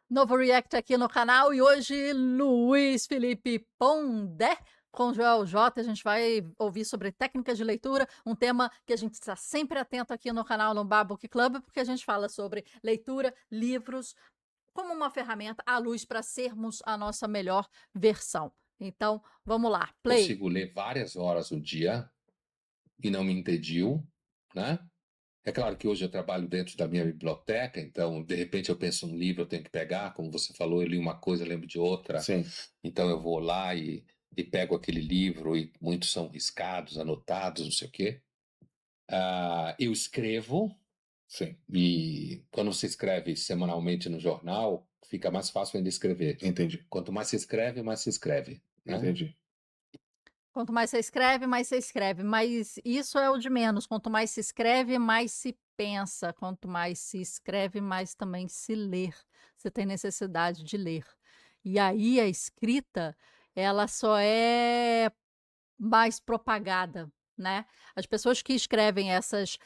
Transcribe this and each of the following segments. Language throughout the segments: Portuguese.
Novo react aqui no canal e hoje Luiz Felipe Pondé com Joel J. A gente vai ouvir sobre técnicas de leitura, um tema que a gente está sempre atento aqui no canal no Babook Club, porque a gente fala sobre leitura, livros, como uma ferramenta à luz para sermos a nossa melhor versão. Então, vamos lá, play. Consigo ler várias horas no dia e não me entedio, né? É claro que hoje eu trabalho dentro da minha biblioteca, então de repente eu penso num livro, eu tenho que pegar, como você falou, eu li uma coisa, lembro de outra, Sim, então eu vou lá e pego aquele livro e muitos são riscados, anotados, não sei o quê. Eu escrevo sim, e quando você escreve semanalmente no jornal, fica mais fácil ainda escrever. entendi, Quanto mais se escreve, né? entendi. Quanto mais você escreve, mas isso é o de menos. Quanto mais se escreve, mais se pensa. Quanto mais se escreve, mais também se ler. Você tem necessidade de ler. E aí a escrita, ela só é mais propagada, né. As pessoas que escrevem essas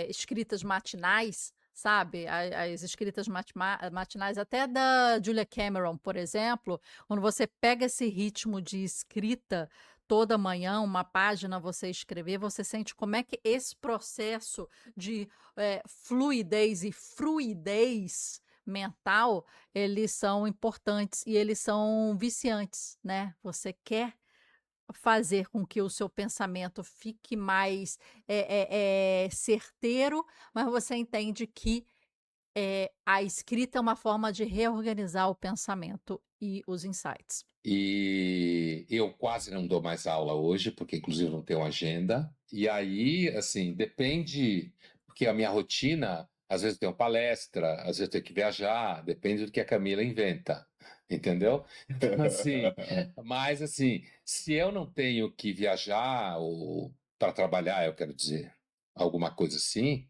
escritas matinais, sabe, as escritas matinais até da Julia Cameron, por exemplo, quando você pega esse ritmo de escrita toda manhã, uma página você escrever, você sente como é que esse processo de, fluidez e fruidez mental eles são importantes e eles são viciantes, né. Você quer fazer com que o seu pensamento fique mais, certeiro, mas você entende que, a escrita é uma forma de reorganizar o pensamento e os insights. E eu quase não dou mais aula hoje, porque inclusive não tenho agenda. E aí, assim, depende, porque a minha rotina, às vezes eu tenho palestra, às vezes eu tenho que viajar, depende do que a Camila inventa, entendeu? Então, assim, mas assim, se eu não tenho que viajar ou para trabalhar, eu quero dizer, alguma coisa assim,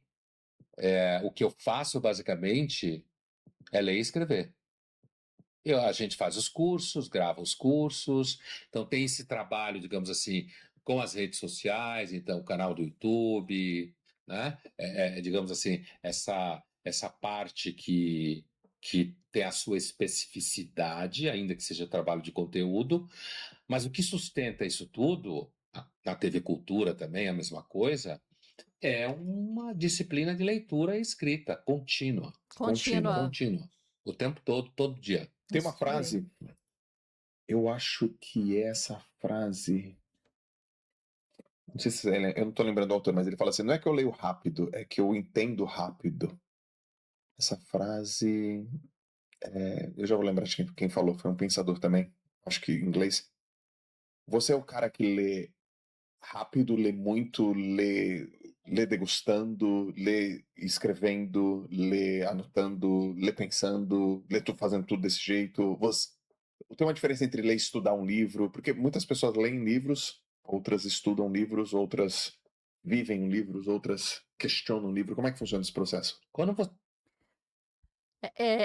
o que eu faço basicamente é ler e escrever. A gente faz os cursos, grava os cursos, então tem esse trabalho, digamos assim, com as redes sociais, então o canal do YouTube, né? Digamos assim, essa parte que tem a sua especificidade, ainda que seja trabalho de conteúdo, mas o que sustenta isso tudo, na TV Cultura também é a mesma coisa, é uma disciplina de leitura e escrita contínua, Contínua, contínua, o tempo todo, todo dia. Tem uma isso aí. frase, eu acho que é essa frase, não sei se eu não tô lembrando do autor, mas ele fala assim: não é que eu leio rápido, é que eu entendo rápido. Essa frase, eu já vou lembrar de quem falou, foi um pensador também, acho que em inglês. Você é o cara que lê rápido, lê muito, lê degustando, lê escrevendo, lê anotando, lê pensando, lê tu fazendo tudo desse jeito. Tem uma diferença entre ler e estudar um livro, porque muitas pessoas leem livros, outras estudam livros, outras vivem livros, outras questionam livro. Como é que funciona esse processo? Quando você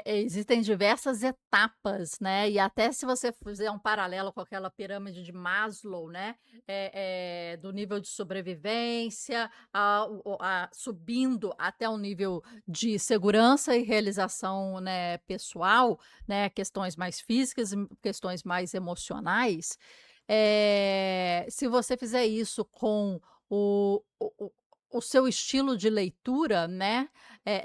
Existem diversas etapas, né, e até se você fizer um paralelo com aquela pirâmide de Maslow, né, do nível de sobrevivência, subindo até o nível de segurança e realização, né, pessoal, né, questões mais físicas e questões mais emocionais, se você fizer isso com o seu estilo de leitura, né,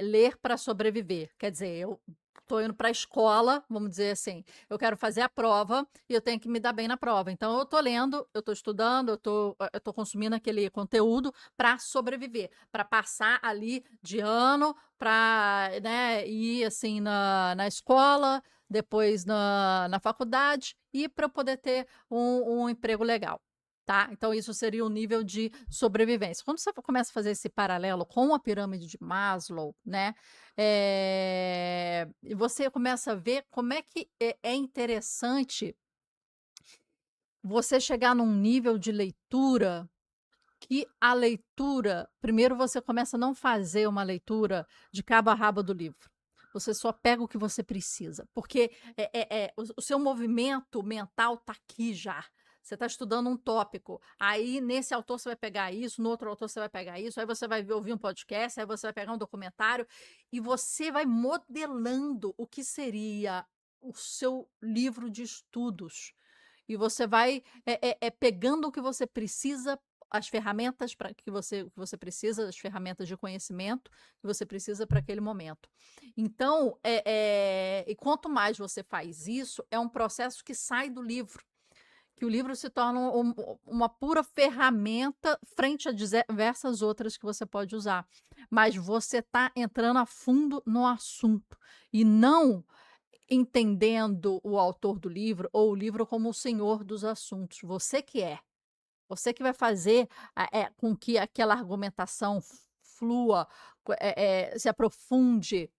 ler para sobreviver. Quer dizer, eu estou indo para a escola, vamos dizer assim, eu quero fazer a prova e eu tenho que me dar bem na prova. Então eu estou lendo, eu estou estudando, eu estou consumindo aquele conteúdo para sobreviver, para passar ali de ano, para, né, ir assim na escola, depois na faculdade e para eu poder ter um emprego legal. Tá? Então, isso seria o nível de sobrevivência. Quando você começa a fazer esse paralelo com a pirâmide de Maslow, né? E você começa a ver como é que é interessante você chegar num nível de leitura que a leitura, primeiro você começa a não fazer uma leitura de cabo a rabo do livro. Você só pega o que você precisa, porque o seu movimento mental está aqui já. Você está estudando um tópico, aí nesse autor você vai pegar isso, no outro autor você vai pegar isso, aí você vai ouvir um podcast, aí você vai pegar um documentário, e você vai modelando o que seria o seu livro de estudos. E você vai pegando o que você precisa, as ferramentas que você precisa, as ferramentas de conhecimento que você precisa para aquele momento. Então, e quanto mais você faz isso, é um processo que sai do livro, que o livro se torna uma pura ferramenta frente a diversas outras que você pode usar. Mas você está entrando a fundo no assunto e não entendendo o autor do livro ou o livro como o senhor dos assuntos. Você que é. Você que vai fazer com que aquela argumentação flua, se aprofunde,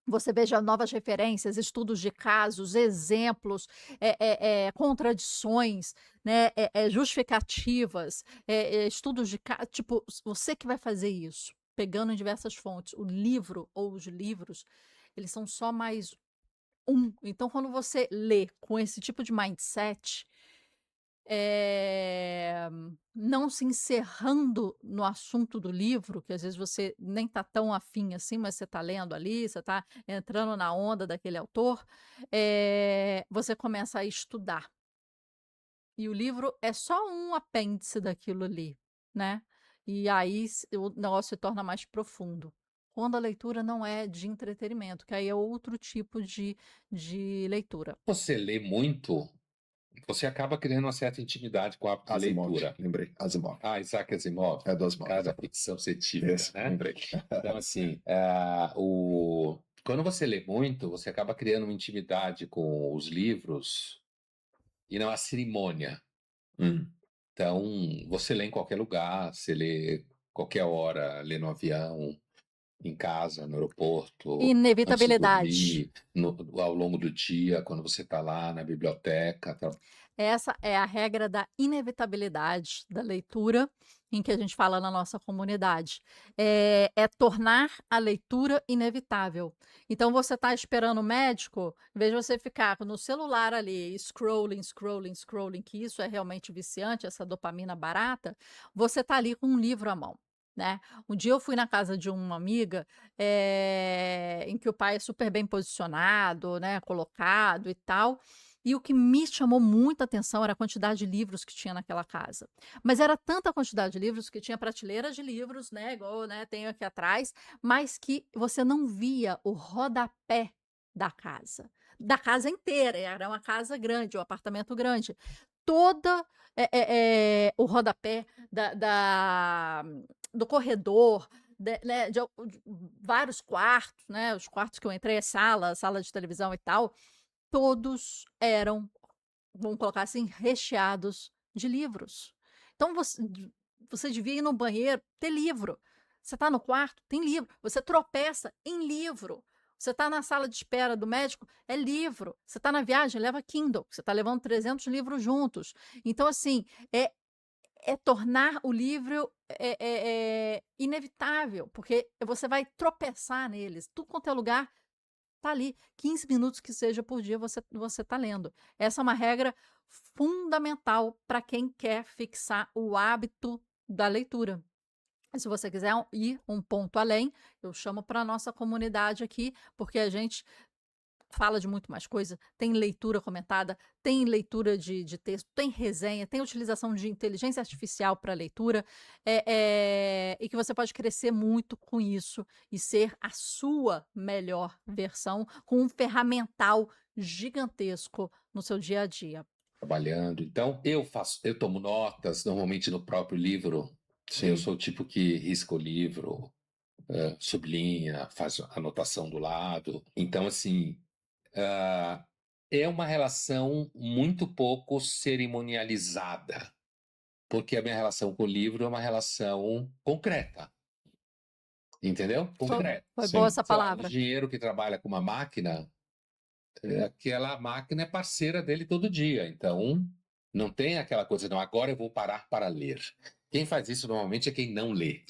você veja novas referências, estudos de casos, exemplos, contradições, né, justificativas, estudos de casos. Tipo, você que vai fazer isso, pegando em diversas fontes. O livro ou os livros, eles são só mais um. Então, quando você lê com esse tipo de mindset, não se encerrando no assunto do livro, que às vezes você nem está tão afim assim, mas você está lendo ali, você está entrando na onda daquele autor, você começa a estudar. E o livro é só um apêndice daquilo ali, né? E aí o negócio se torna mais profundo. Quando a leitura não é de entretenimento, que aí é outro tipo de leitura. Você lê muito, você acaba criando uma certa intimidade com a Asimov, leitura. lembrei. Asimov. Ah, Isaac Asimov. É do Asimov. Cara da ficção científica, Isso, né? lembrei. Então, assim, quando você lê muito, você acaba criando uma intimidade com os livros e não a cerimônia. Então, você lê em qualquer lugar, você lê qualquer hora, lê no avião, em casa, no aeroporto, antes de Inevitabilidade. dormir, ao longo do dia, quando você está lá na biblioteca. Essa é a regra da inevitabilidade da leitura, em que a gente fala na nossa comunidade. É tornar a leitura inevitável. Então, você está esperando o médico, em vez de você ficar no celular ali, scrolling, scrolling, scrolling, que isso é realmente viciante, essa dopamina barata, você está ali com um livro à mão. Né? Um dia eu fui na casa de uma amiga em que o pai é super bem posicionado, né, colocado e tal. E o que me chamou muita atenção era a quantidade de livros que tinha naquela casa. Mas era tanta quantidade de livros que tinha prateleiras de livros, né, igual, né, tenho aqui atrás, mas que você não via o rodapé da casa. Da casa inteira, era uma casa grande, um apartamento grande. Toda o rodapé do corredor, né, de vários quartos, né, os quartos que eu entrei, sala de televisão e tal, todos eram, vamos colocar assim, recheados de livros. Então você devia ir no banheiro, ter livro. Você está no quarto, tem livro. Você tropeça em livro. Você está na sala de espera do médico, é livro. Você está na viagem, leva Kindle. Você está levando 300 livros juntos. Então, assim, é tornar o livro inevitável, porque você vai tropeçar neles. Tudo quanto é lugar, tá ali, 15 minutos que seja por dia você tá lendo. Essa é uma regra fundamental para quem quer fixar o hábito da leitura. E se você quiser ir um ponto além, eu chamo para a nossa comunidade aqui, porque a gente fala de muito mais coisa, tem leitura comentada, tem leitura de texto, tem resenha, tem utilização de inteligência artificial para leitura, e que você pode crescer muito com isso e ser a sua melhor versão com um ferramental gigantesco no seu dia a dia. Trabalhando. Então, eu tomo notas, normalmente no próprio livro. Sim. Eu sou o tipo que risca o livro, sublinha, faz anotação do lado. Então, assim, é uma relação muito pouco cerimonializada, porque a minha relação com o livro é uma relação concreta. Entendeu? Concreta. Foi boa essa Sei lá, palavra. o engenheiro que trabalha com uma máquina, aquela máquina é parceira dele todo dia. Então, não tem aquela coisa, não, agora eu vou parar para ler. Quem faz isso normalmente é quem não lê.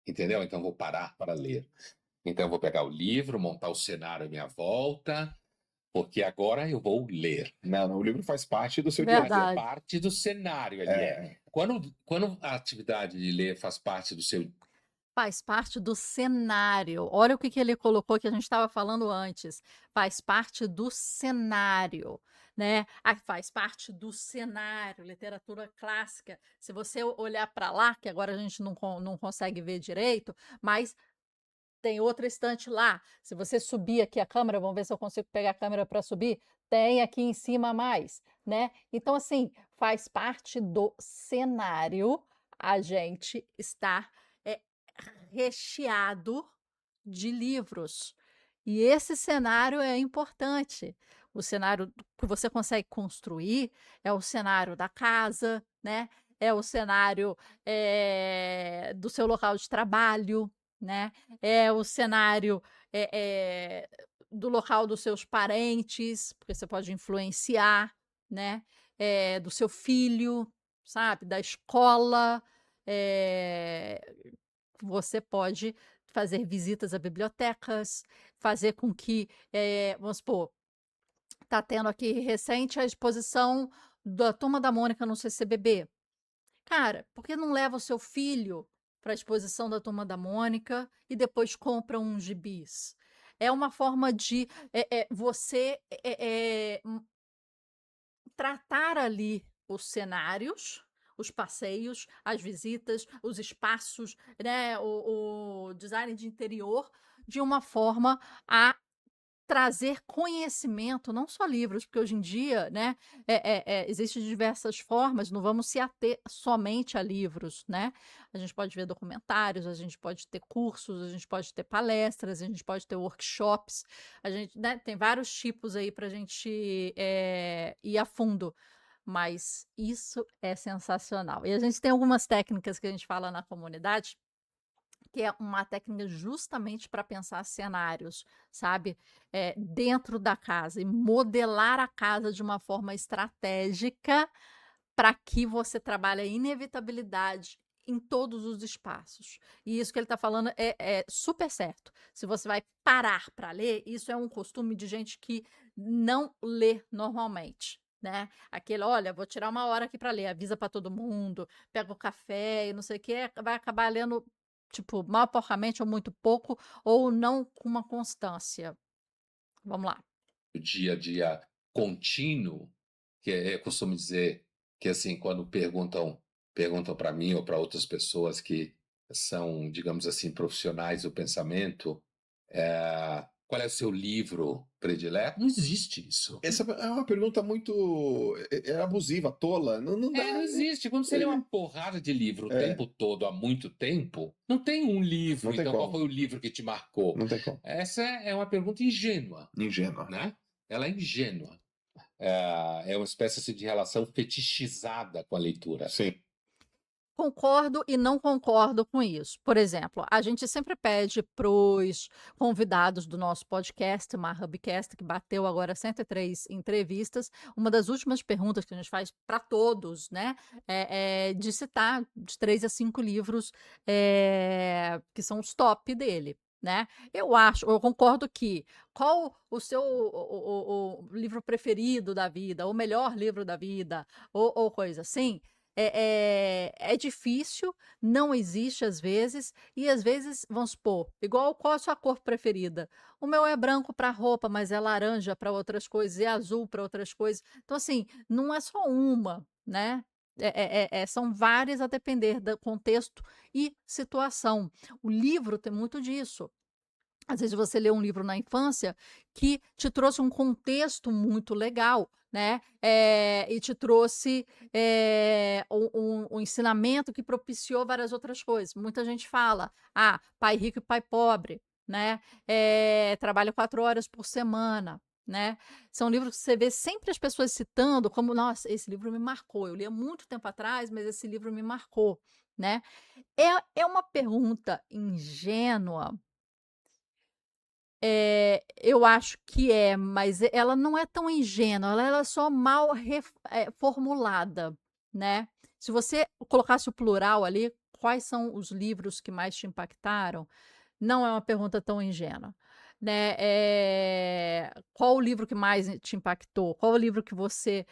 Entendeu? Então, vou parar para ler. Então, eu vou pegar o livro, montar o cenário à minha volta, porque agora eu vou ler. Não, o livro faz parte do seu dia a Faz dia. Verdade. parte do cenário ali. Quando a atividade de ler faz parte do seu. Faz parte do cenário. Olha o que ele colocou que a gente estava falando antes. Faz parte do cenário, né? Faz parte do cenário, literatura clássica. Se você olhar para lá, que agora a gente não consegue ver direito, mas tem outra estante lá. Se você subir aqui a câmera, vamos ver se eu consigo pegar a câmera para subir. Tem aqui em cima mais, né? Então, assim, faz parte do cenário a gente estar é, recheado de livros. E esse cenário é importante. O cenário que você consegue construir é o cenário da casa, né? É o cenário do seu local de trabalho, né? É o cenário do local dos seus parentes, porque você pode influenciar, né? Do seu filho, sabe? Da escola. eh, Você pode fazer visitas a bibliotecas, fazer com que, vamos supor, está tendo aqui recente a exposição da Turma da Mônica no CCBB. Cara, por que não leva o seu filho para a exposição da Turma da Mônica e depois compra uns gibis? É uma forma de você tratar ali os cenários, os passeios, as visitas, os espaços, né, o design de interior, de uma forma a trazer conhecimento, não só livros, porque hoje em dia, né, existem diversas formas, não vamos se ater somente a livros, né? A gente pode ver documentários, a gente pode ter cursos, a gente pode ter palestras, a gente pode ter workshops, a gente, né, tem vários tipos aí para a gente ir a fundo. Mas isso é sensacional. E a gente tem algumas técnicas que a gente fala na comunidade, que é uma técnica justamente para pensar cenários, sabe, dentro da casa e modelar a casa de uma forma estratégica para que você trabalhe a inevitabilidade em todos os espaços. E isso que ele está falando é super certo. Se você vai parar para ler, isso é um costume de gente que não lê normalmente. Né? Aquele, olha, vou tirar uma hora aqui para ler, avisa para todo mundo, pega o café e não sei o que, vai acabar lendo tipo, mal porcamente ou muito pouco, ou não com uma constância. Vamos lá. O dia a dia contínuo, que eu costumo dizer que assim, quando perguntam para mim ou para outras pessoas que são, digamos assim, profissionais do pensamento, qual é o seu livro predileto? Não existe isso. Essa é uma pergunta muito abusiva, tola. Não dá. Não existe. Quando você lê uma porrada de livro o tempo todo, há muito tempo, não tem um livro. Não tem Então, como. qual foi o livro que te marcou? Não tem como. Essa é uma pergunta ingênua, Ingênua. né? Ela é ingênua. É uma espécie assim, de relação fetichizada com a leitura. Sim. Concordo e não concordo com isso. Por exemplo, a gente sempre pede para os convidados do nosso podcast, uma Hubcast, que bateu agora 103 entrevistas. Uma das últimas perguntas que a gente faz para todos, né, é de citar de 3 a 5 livros que são os top dele. Né? Eu concordo que qual o seu o livro preferido da vida, o melhor livro da vida, ou coisa assim, é difícil, não existe às vezes, e às vezes, vamos supor, igual qual a sua cor preferida? O meu é branco para roupa, mas é laranja para outras coisas, e azul para outras coisas. Então, assim, não é só uma, né? São várias a depender do contexto e situação. O livro tem muito disso. Às vezes você lê um livro na infância que te trouxe um contexto muito legal, né? E te trouxe um ensinamento que propiciou várias outras coisas. Muita gente fala, pai rico e pai pobre, né? Trabalha 4 horas por semana, né? São livros que você vê sempre as pessoas citando como, nossa, esse livro me marcou. Eu li há muito tempo atrás, mas esse livro me marcou, né? É uma pergunta ingênua. Eu acho que mas ela não é tão ingênua, ela é só mal formulada, né. Se você colocasse o plural ali, quais são os livros que mais te impactaram, não é uma pergunta tão ingênua. né, qual o livro que mais te impactou? Qual o livro que você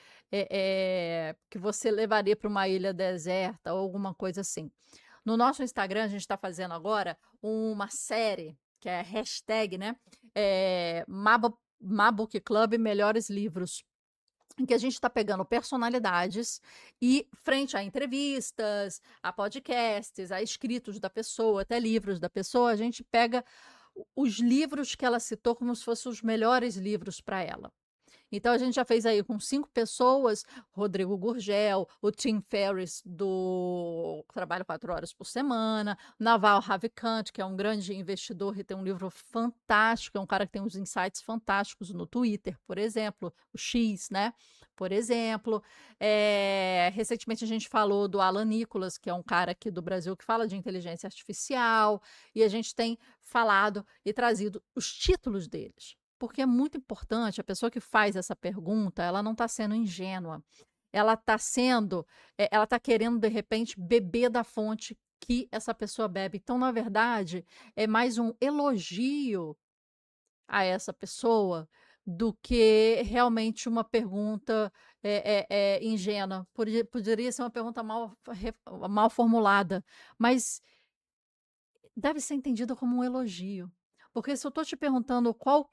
levaria para uma ilha deserta ou alguma coisa assim? No nosso Instagram, a gente está fazendo agora uma série, que é hashtag, né, Mabook Club Melhores Livros, em que a gente está pegando personalidades e, frente a entrevistas, a podcasts, a escritos da pessoa, até livros da pessoa, a gente pega os livros que ela citou como se fossem os melhores livros para ela. Então a gente já fez aí com 5 pessoas, Rodrigo Gurgel, o Tim Ferriss do Trabalho 4 Horas por Semana, Naval Ravikant, que é um grande investidor e tem um livro fantástico, é um cara que tem uns insights fantásticos no Twitter, por exemplo, o X, né, por exemplo. Recentemente a gente falou do Alan Nicholas, que é um cara aqui do Brasil que fala de inteligência artificial, e a gente tem falado e trazido os títulos deles. Porque é muito importante, a pessoa que faz essa pergunta, ela não está sendo ingênua. Ela está querendo, de repente, beber da fonte que essa pessoa bebe. Então, na verdade, é mais um elogio a essa pessoa do que realmente uma pergunta ingênua. Poderia ser uma pergunta mal formulada, mas deve ser entendida como um elogio. Porque se eu estou te perguntando qual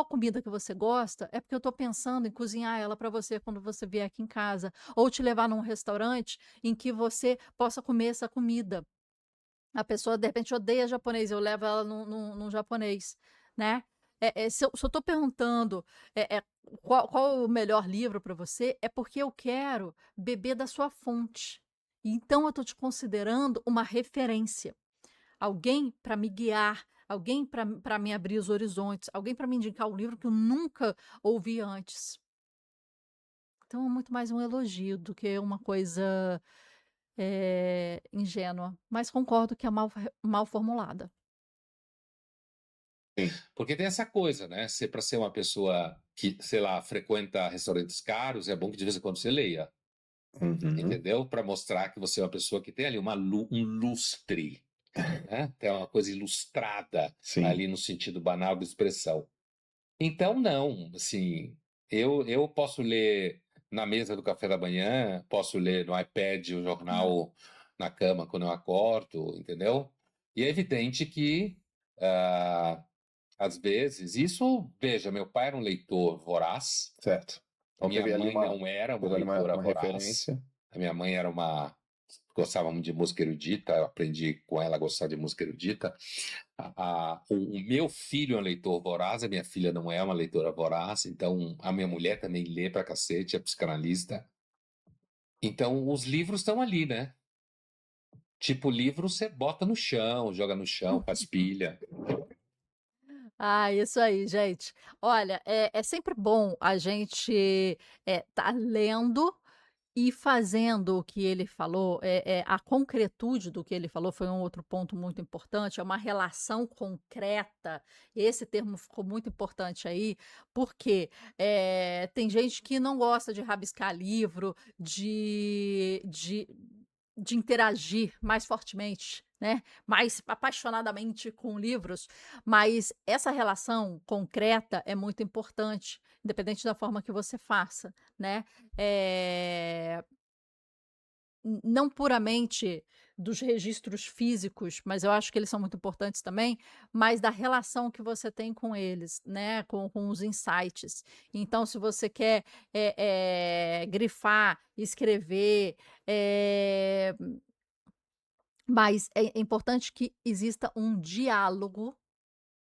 comida que você gosta, é porque eu estou pensando em cozinhar ela para você quando você vier aqui em casa, ou te levar num restaurante em que você possa comer essa comida. A pessoa, de repente, odeia japonês, eu levo ela num japonês, né? Se eu estou perguntando qual o melhor livro para você, é porque eu quero beber da sua fonte. Então, eu estou te considerando uma referência. Alguém para me guiar, alguém para me abrir os horizontes, alguém para me indicar um livro que eu nunca ouvi antes. Então é muito mais um elogio do que uma coisa, ingênua, mas concordo que é mal formulada. Sim. Porque tem essa coisa, né? Para ser uma pessoa que, sei lá, frequenta restaurantes caros, é bom que de vez em quando você leia, Uhum. entendeu? Para mostrar que você é uma pessoa que tem ali um lustre, né? Tem uma coisa ilustrada Sim. ali no sentido banal da expressão. Então, não, assim, eu posso ler na mesa do café da manhã, posso ler no iPad o jornal na cama quando eu acordo, entendeu? E é evidente que, às vezes, isso, veja, meu pai era um leitor voraz, Certo. Então minha teve ali mãe não era uma teve ali leitora uma voraz, referência. a minha mãe gostava muito de música erudita, eu aprendi com ela a gostar de música erudita. O meu filho é um leitor voraz, a minha filha não é uma leitora voraz, então a minha mulher também lê pra cacete, é psicanalista. Então os livros estão ali, né? Tipo, livro você bota no chão, joga no chão, faz pilha. Ah, isso aí, gente. Olha, é sempre bom a gente tá lendo e fazendo o que ele falou, a concretude do que ele falou foi um outro ponto muito importante, é uma relação concreta. Esse termo ficou muito importante aí, porque tem gente que não gosta de rabiscar livro, de interagir mais fortemente, né? Mais apaixonadamente com livros, mas essa relação concreta é muito importante, independente da forma que você faça, né? Eh, não puramente dos registros físicos, mas eu acho que eles são muito importantes também, mas da relação que você tem com eles, né, com os insights. Então, se você quer grifar, escrever, mas é importante que exista um diálogo,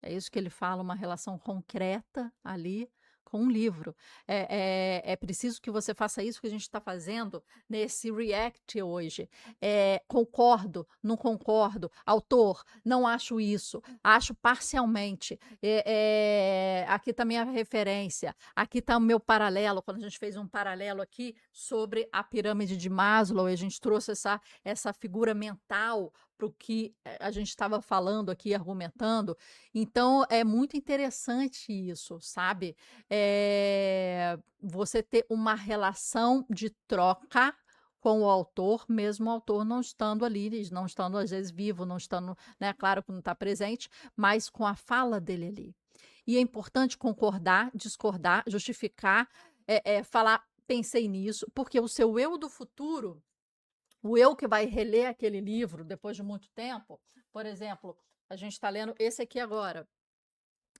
é isso que ele fala, uma relação concreta ali com um livro. É preciso que você faça isso que a gente está fazendo nesse react hoje. Concordo, não concordo, autor, não acho isso, acho parcialmente. Aqui está minha referência, aqui está o meu paralelo. Quando a gente fez um paralelo aqui sobre a pirâmide de Maslow, a gente trouxe essa figura mental para o que a gente estava falando aqui, argumentando. Então, é muito interessante isso, sabe? Você ter uma relação de troca com o autor, mesmo o autor não estando ali, não estando às vezes vivo, não estando, né, claro que não está presente, mas com a fala dele ali. E é importante concordar, discordar, justificar, falar: "Pensei nisso", porque o seu eu do futuro, o eu que vai reler aquele livro depois de muito tempo, por exemplo, a gente está lendo esse aqui agora,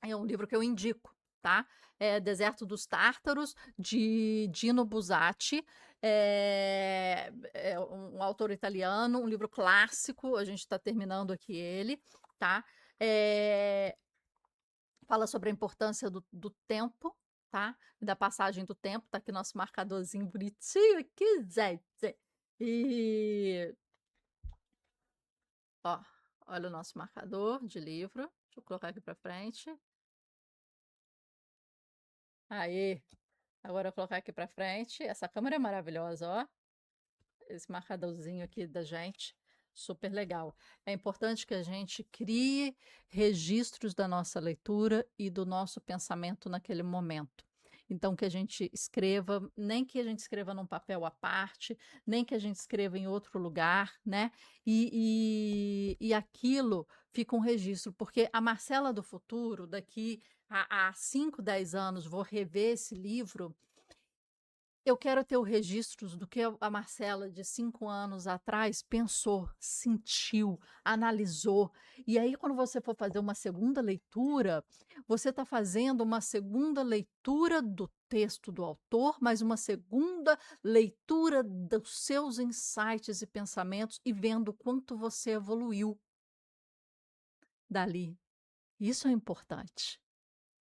é um livro que eu indico, tá? É Deserto dos Tártaros, de Dino Buzzati. É um autor italiano, um livro clássico, a gente está terminando aqui ele, tá? É, fala sobre a importância do tempo, tá? Da passagem do tempo, tá aqui nosso marcadorzinho bonitinho aqui, gente. E, ó, olha o nosso marcador de livro. Deixa eu colocar aqui para frente. Aí, agora eu vou colocar aqui para frente. Essa câmera é maravilhosa, ó. Esse marcadorzinho aqui da gente, super legal. É importante que a gente crie registros da nossa leitura e do nosso pensamento naquele momento. Então, que a gente escreva, nem que a gente escreva num papel à parte, nem que a gente escreva em outro lugar, né? E aquilo fica um registro, porque a Marcela do futuro, daqui a 5, 10 anos, vou rever esse livro, eu quero ter o registros do que a Marcela de 5 anos atrás pensou, sentiu, analisou. E aí, quando você for fazer uma segunda leitura, você está fazendo uma segunda leitura do texto do autor, mas uma segunda leitura dos seus insights e pensamentos e vendo o quanto você evoluiu dali. Isso é importante.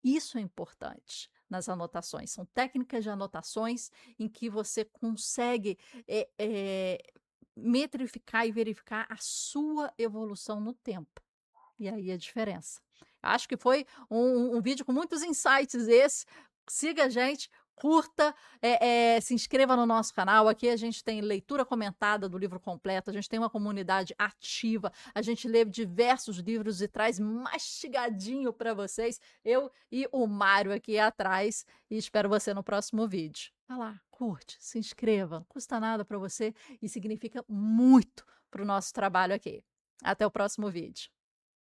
Isso é importante nas anotações. São técnicas de anotações em que você consegue metrificar e verificar a sua evolução no tempo. E aí a diferença. Acho que foi um vídeo com muitos insights esse. Siga a gente, curta, se inscreva no nosso canal. Aqui a gente tem leitura comentada do livro completo, a gente tem uma comunidade ativa, a gente lê diversos livros e traz mastigadinho para vocês. Eu e o Mário aqui atrás. E espero você no próximo vídeo. Vai lá, curte, se inscreva. Não custa nada para você e significa muito para o nosso trabalho aqui. Até o próximo vídeo.